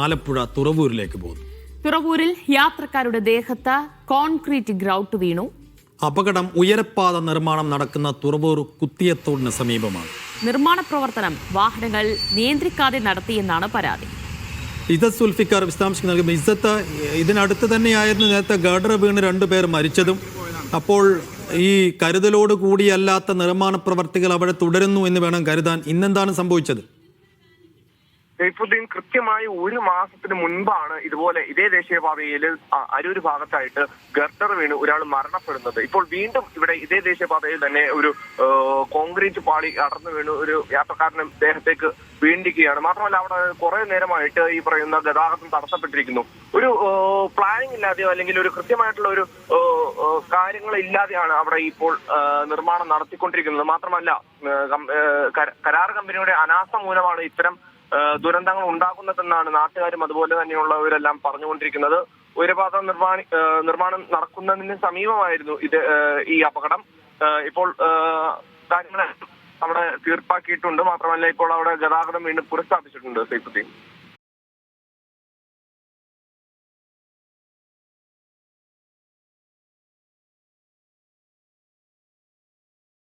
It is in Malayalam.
ആലപ്പുഴ തുറവൂരിലേക്ക് പോകുന്നു. തുറവൂരിൽ യാത്രക്കാരുടെ ദേഹത്ത് കോൺക്രീറ്റ് ഗ്രൗട്ട് വീണു. അപകടം ഉയരപ്പാത നിർമ്മാണം നടക്കുന്ന തുറവൂർ കുത്തിയത്തോടിന് സമീപമാണ്. നിർമ്മാണ പ്രവർത്തനം വാഹനങ്ങൾ നിയന്ത്രിക്കാതെ നടത്തിയെന്നാണ് പരാതി. ഇസത്ത് സുൽഫിക്കാർ വിശദാംശങ്ങൾ നൽകും. ഇസത്ത്, ഇതിനടുത്ത് തന്നെയായിരുന്നു നേരത്തെ ഗർഡർ വീണ് 2 പേർ മരിച്ചതും. അപ്പോൾ ഈ കരുതലോട് കൂടിയല്ലാത്ത നിർമ്മാണ പ്രവർത്തികൾ അവിടെ തുടരുന്നു എന്ന് വേണം കരുതാൻ. ഇന്നെന്താണ് സംഭവിച്ചത്? സൈഫുദ്ദീൻ, കൃത്യമായി 1 മാസത്തിന് മുൻപാണ് ഇതുപോലെ ഇതേ ദേശീയപാതയിൽ അരൂർ ഭാഗത്തായിട്ട് ഗർഡർ വീണ് ഒരാൾ മരണപ്പെടുന്നത്. ഇപ്പോൾ വീണ്ടും ഇവിടെ ഇതേ ദേശീയപാതയിൽ തന്നെ ഒരു കോൺക്രീറ്റ് പാളി അടർന്നു വീണ് ഒരു യാത്രക്കാരന് ദേഹത്തേക്ക് വീണ്ടിക്കുകയാണ്. മാത്രമല്ല അവിടെ കുറെ നേരമായിട്ട് ഈ പറയുന്ന ഗതാഗതം തടസ്സപ്പെട്ടിരിക്കുന്നു. ഒരു പ്ലാനിങ് ഇല്ലാതെയോ അല്ലെങ്കിൽ ഒരു കൃത്യമായിട്ടുള്ള ഒരു കാര്യങ്ങളില്ലാതെയാണ് അവിടെ ഇപ്പോൾ നിർമ്മാണം നടത്തിക്കൊണ്ടിരിക്കുന്നത്. മാത്രമല്ല കരാർ കമ്പനിയുടെ അനാസ്ഥ മൂലമാണ് ഇത്തരം ദുരന്തങ്ങൾ ഉണ്ടാകുന്നതെന്നാണ് നാട്ടുകാരും അതുപോലെ തന്നെയുള്ളവരെല്ലാം പറഞ്ഞുകൊണ്ടിരിക്കുന്നത്. ഉയരപാത നിർമ്മാണം നടക്കുന്നതിന് സമീപമായിരുന്നു ഈ അപകടം. ഇപ്പോൾ കാര്യങ്ങൾ അവിടെ തീർപ്പാക്കിയിട്ടുണ്ട്. മാത്രമല്ല ഇപ്പോൾ അവിടെ ഗതാഗതം വീണ്ടും പുനഃസ്ഥാപിച്ചിട്ടുണ്ട്. സൈഫുദ്ദീൻ.